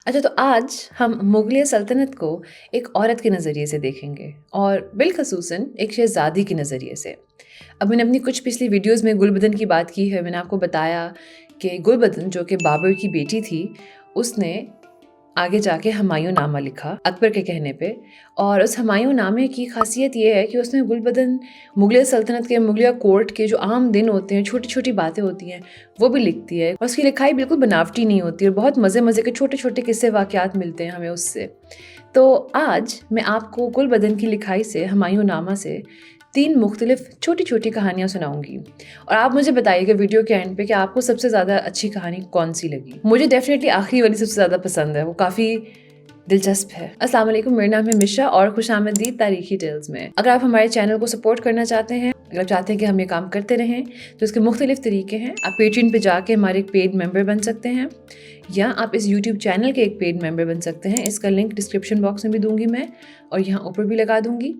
अच्छा, तो आज हम मुग़लिया सल्तनत को एक औरत के नज़रिए से देखेंगे और बिलख़ुसूसन एक शहज़ादी के नज़रिए से। अब मैंने अपनी कुछ पिछली वीडियोज़ में गुलबदन की बात की है। मैंने आपको बताया कि गुलबदन जो कि बाबर की बेटी थी, उसने आगे जाके हुमायूँनामा लिखा अकबर के कहने पे। और उस हुमायूँनामे की ख़ासियत ये है कि उसमें गुलबदन मुग़लिया सल्तनत के मुग़लिया कोर्ट के जो आम दिन होते हैं, छोटी-छोटी बातें होती हैं, वो भी लिखती है। और उसकी लिखाई बिल्कुल बनावटी नहीं होती और बहुत मज़े-मज़े के छोटे-छोटे किस्से वाक़यात मिलते हैं हमें उससे। तो आज मैं आपको गुलबदन की लिखाई से, हुमायूँनामा से 3 मुख्तलिफ़ छोटी-छोटी कहानियाँ सुनाऊँगी और आप मुझे बताइएगा वीडियो के एंड पे कि आपको सबसे ज़्यादा अच्छी कहानी कौन-सी लगी। मुझे डेफ़िनेटली आखिरी वाली सबसे ज़्यादा पसंद है, वो काफ़ी दिलचस्प है। अस्सलाम वालेकुम, मेरा नाम है मिशा और खुशामदीद तारीखी टेल्स में। अगर आप हमारे चैनल को सपोर्ट करना चाहते हैं, अगर आप चाहते हैं कि हम ये काम करते रहें, तो इसके मुख्तलिफ़ तरीके हैं। आप पेट्रियन पे जाके हमारे एक पेड मेंबर बन सकते हैं या आप इस यूट्यूब चैनल के एक पेड मेंबर बन सकते हैं। इसका लिंक डिस्क्रिप्शन बॉक्स में भी दूँगी मैं और यहाँ ऊपर भी लगा दूँगी।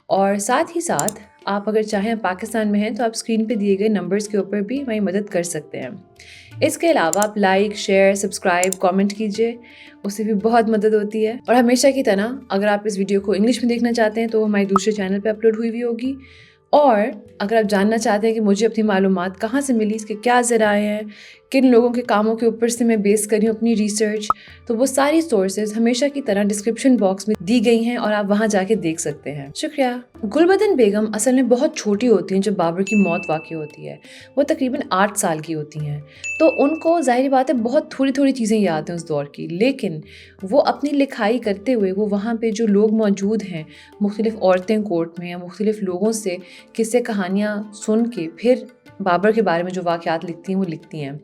और साथ ही साथ आप अगर चाहें पाकिस्तान में हैं तो आप स्क्रीन पे दिए गए नंबर्स के ऊपर भी हमारी मदद कर सकते हैं। इसके अलावा आप लाइक, शेयर, सब्सक्राइब, कमेंट कीजिए, उससे भी बहुत मदद होती है। और हमेशा की तरह अगर आप इस वीडियो को इंग्लिश में देखना चाहते हैं तो हमारे दूसरे चैनल पे अपलोड हुई हुई होगी। और अगर आप जानना चाहते हैं कि मुझे अपनी मालूमात कहाँ से मिली, इसके क्या ज़राए हैं, किन लोगों के कामों के ऊपर से मैं बेस कर रही हूँ अपनी रिसर्च, तो वो सारी सोर्सेज हमेशा की तरह डिस्क्रिप्शन बॉक्स में दी गई हैं और आप वहाँ जाके देख सकते हैं। शुक्रिया। गुलबदन बेगम असल में बहुत छोटी होती हैं जब बाबर की मौत वाक़ई होती है। वो तकरीबन 8 साल की होती हैं, तो उनको ज़ाहिर बात है बहुत थोड़ी-थोड़ी चीज़ें याद हैं उस दौर की, लेकिन वो अपनी लिखाई करते हुए वो वहाँ पे जो लोग मौजूद हैं, मुख्तलिफ़ औरतें कोर्ट में या मुख्तलिफ़ लोगों से किस्से कहानियाँ सुन के फिर बाबर के बारे में जो वाक़यात लिखती हैं वो लिखती हैं।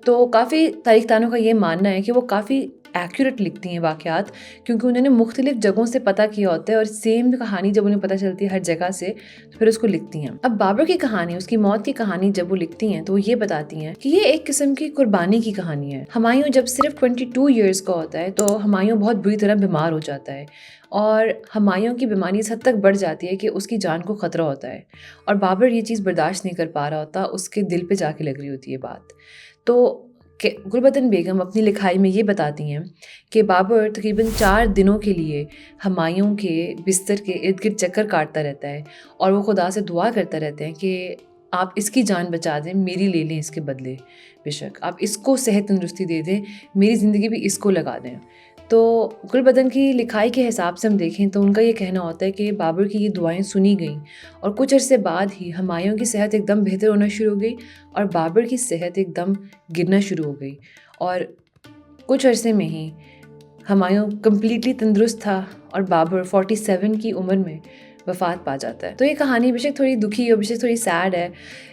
तो काफ़ी तारीख़दानों का ये मानना है कि वो काफ़ी एक्यूरेट लिखती हैं वाक़यात, क्योंकि उन्होंने मुख्तलिफ़ जगहों से पता किया होता है और सेम कहानी जब उन्हें पता चलती है हर जगह से, तो फिर उसको लिखती हैं। अब बाबर की कहानी, उसकी मौत की कहानी जब वो लिखती हैं तो वो ये बताती हैं कि ये एक किस्म की कुर्बानी की कहानी है। हुमायूँ जब सिर्फ 22 ईयर्स का होता है तो हुमायूँ बहुत बुरी तरह बीमार हो जाता है और हुमायूँ की बीमारी इस हद तक बढ़ जाती है कि उसकी जान को ख़तरा होता है और बाबर ये चीज़ बर्दाश्त नहीं कर पा रहा होता, उसके दिल पे जाके लग रही होती है बात। तो कि गुलबदन बेगम अपनी लिखाई में ये बताती हैं कि बाबर तकरीबन 4 दिनों के लिए हुमायूँ के बिस्तर के इर्द-गिर्द चक्कर काटता रहता है और वो खुदा से दुआ करता रहता है कि आप इसकी जान बचा दें, मेरी ले लें इसके बदले, बेशक आप इसको सेहत तंदुरुस्ती दे दें, मेरी ज़िंदगी भी इसको लगा दें। तो गुलबदन की लिखाई के हिसाब से हम देखें तो उनका ये कहना होता है कि बाबर की ये दुआएं सुनी गईं और कुछ अरसे बाद ही हुमायूँ की सेहत एकदम बेहतर होना शुरू हो गई और बाबर की सेहत एकदम गिरना शुरू हो गई और कुछ अरसे में ही हुमायूँ कम्प्लीटली तंदुरुस्त था और बाबर 47 की उम्र में वफ़ात पा जाता है। तो ये कहानी बेशक थोड़ी दुखी और बेशक थोड़ी सैड है,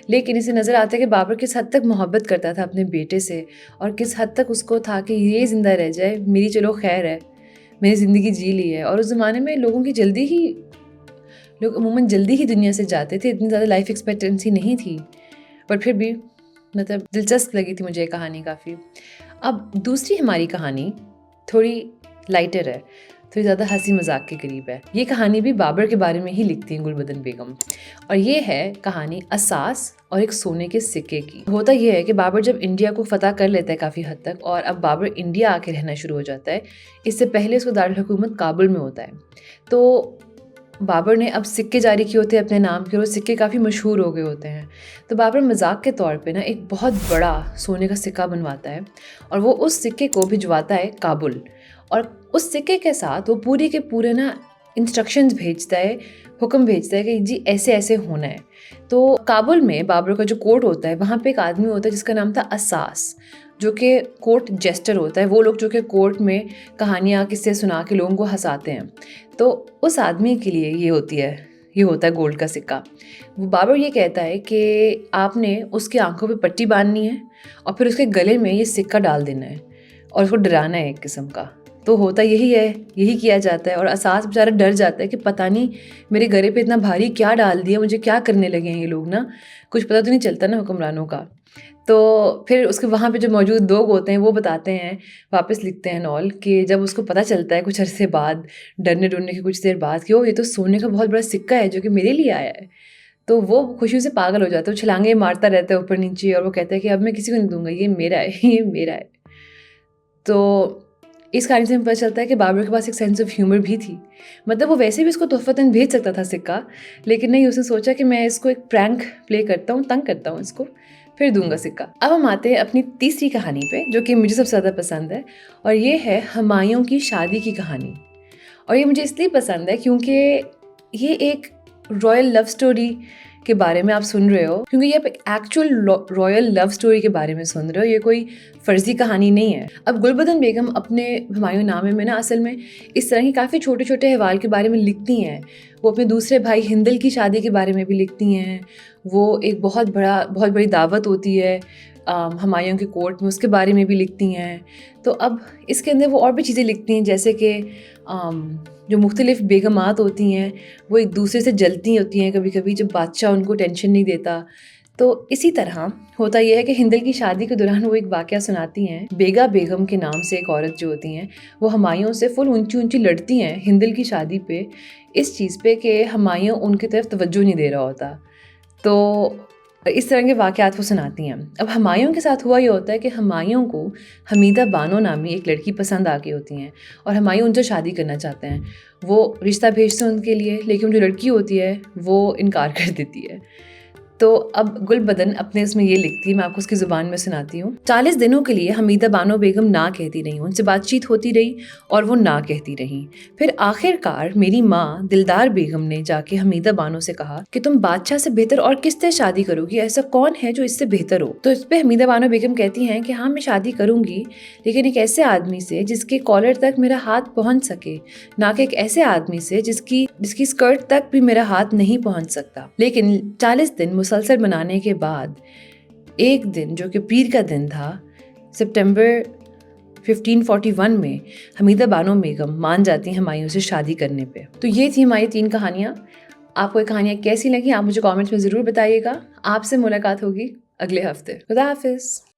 लेकिन इसे नज़र आता है कि बाबर किस हद तक मोहब्बत करता था अपने बेटे से और किस हद तक उसको था कि ये ज़िंदा रह जाए, मेरी चलो खैर है, मैंने ज़िंदगी जी ली है। और उस ज़माने में लोग अमूमन जल्दी ही दुनिया से जाते थे, इतनी ज़्यादा लाइफ एक्सपेक्टेंसी नहीं थी, पर फिर भी मतलब दिलचस्प लगी थी मुझे ये कहानी काफ़ी। अब दूसरी हमारी कहानी थोड़ी लाइटर है, थोड़ी ज़्यादा हंसी मजाक के करीब है। ये कहानी भी बाबर के बारे में ही लिखती हैं गुलबदन बेगम और ये है कहानी असास और एक सोने के सिक्के की। होता ये है कि बाबर जब इंडिया को फ़तह कर लेता है काफ़ी हद तक और अब बाबर इंडिया आके रहना शुरू हो जाता है, इससे पहले उसका दारुल हुकूमत काबुल में होता है। तो बाबर ने अब सिक्के जारी किए होते हैं अपने नाम के और वो सिक्के काफ़ी मशहूर हो गए होते हैं। तो बाबर मजाक के तौर पे ना एक बहुत बड़ा सोने का सिक्का बनवाता है और वो उस सिक्के को भिजवाता है काबुल और उस सिक्के के साथ वो पूरे के पूरे ना इंस्ट्रक्शंस भेजता है, हुक्म भेजता है कि जी ऐसे-ऐसे होना है। तो काबुल में बाबर का जो कोर्ट होता है, वहाँ पे एक आदमी होता है जिसका नाम था असास, जो कि कोर्ट जेस्टर होता है। वो लोग जो कि कोर्ट में कहानियाँ, किस्से सुना के लोगों को हँसाते हैं। तो उस आदमी के लिए ये होता है गोल्ड का सिक्का। वो बाबर ये कहता है कि आपने उसकी आँखों पे पट्टी बाँधनी है और फिर उसके गले में ये सिक्का डाल देना है और उसको डराना है एक किस्म का। तो होता यही है, यही किया जाता है और असास बेचारा डर जाता है कि पता नहीं मेरे गले पे इतना भारी क्या डाल दिया, मुझे क्या करने लगे हैं ये लोग ना, कुछ पता तो नहीं चलता ना हुक्मरानों का। तो फिर उसके वहाँ पे जो मौजूद लोग होते हैं वो बताते हैं, वापस लिखते हैं नॉल कि जब उसको पता चलता है कुछ अरसे बाद, डरने-डुरने के कुछ देर बाद कि ओह! ये तो सोने का बहुत बड़ा सिक्का है जो कि मेरे लिए आया है। तो वो खुशी से पागल हो जाता है, वो छलांगे मारता रहता है ऊपर-नीचे और वो कहता है कि अब मैं किसी को नहीं दूँगा, ये मेरा है, ये मेरा है। तो इस कहानी से हमें पता चलता है कि बाबर के पास एक सेंस ऑफ ह्यूमर भी थी। मतलब वो वैसे भी इसको तोहफ़तन भेज सकता था सिक्का, लेकिन नहीं, उसने सोचा कि मैं इसको एक प्रैंक प्ले करता हूँ, तंग करता हूँ इसको, फिर दूंगा सिक्का। अब हम आते हैं अपनी तीसरी कहानी पे, जो कि मुझे सबसे ज़्यादा पसंद है, और ये है हुमायूं की शादी की कहानी। और ये मुझे इसलिए पसंद है क्योंकि ये एक रॉयल लव स्टोरी के बारे में आप सुन रहे हो, क्योंकि ये आप एक एक्चुअल रॉयल लव स्टोरी के बारे में सुन रहे हो, ये कोई फर्जी कहानी नहीं है। अब गुलबदन बेगम अपने हुमायूं नामे में ना असल में इस तरह की काफ़ी छोटे छोटे अहवाल के बारे में लिखती हैं। वो अपने दूसरे भाई हिंदल की शादी के बारे में भी लिखती हैं। वो एक बहुत बड़ी दावत होती है हुमायूं के कोर्ट में, उसके बारे में भी लिखती हैं। तो अब इसके अंदर वो और भी चीज़ें लिखती हैं, जैसे कि जो मुख्तलिफ़ बेगमात होती हैं वो एक दूसरे से जलती होती हैं कभी कभी, जब बादशाह उनको टेंशन नहीं देता। तो इसी तरह होता यह है कि हिंदल की शादी के दौरान वो एक वाक़या सुनाती हैं। बेगा बेगम के नाम से एक औरत जो होती हैं, वो हुमायूं से फुल ऊंची ऊंची लड़ती हैं हिंदल की शादी पे, इस चीज़ पे कि हुमायूं उनकी तरफ तवज्जो नहीं दे रहा होता। तो इस तरह के वाक़यात वो सुनाती हैं। अब हुमायूं के साथ हुआ ये होता है कि हुमायूं को हमीदा बानो नामी एक लड़की पसंद आ गई होती हैं और हुमायूं उनसे शादी करना चाहते हैं। वो रिश्ता भेजते हैं उनके लिए, लेकिन जो लड़की होती है वो इनकार कर देती है। तो अब गुलबदन अपने इसमें ये लिखती है, मैं आपको उसकी ज़ुबान में सुनाती हूँ। 40 दिनों के लिए हमीदा बानो बेगम ना कहती रही, उनसे बातचीत होती रही और वो ना कहती रही। फिर आखिरकार मेरी माँ दिलदार बेगम ने जाके हमीदा बानो से कहा कि तुम बादशाह से बेहतर और किससे शादी करोगी, ऐसा कौन है जो इससे बेहतर हो। तो इस पर हमीदा बानो बेगम कहती हैं कि हाँ, मैं शादी करूँगी, लेकिन एक ऐसे आदमी से जिसके कॉलर तक मेरा हाथ पहुँच सके, ना कि एक ऐसे आदमी से जिसकी स्कर्ट तक भी मेरा हाथ नहीं पहुँच सकता। लेकिन 40 दिन मुसलसल बनाने के बाद एक दिन, जो कि पीर का दिन था, सितंबर 1541 में हमीदा बानो बेगम मान जाती हैं हुमायूं से शादी करने पे। तो ये थी हमारी 3 कहानियाँ। आपको ये कहानियाँ कैसी लगी आप मुझे कमेंट्स में ज़रूर बताइएगा। आपसे मुलाकात होगी अगले हफ्ते। खुदा हाफिज़।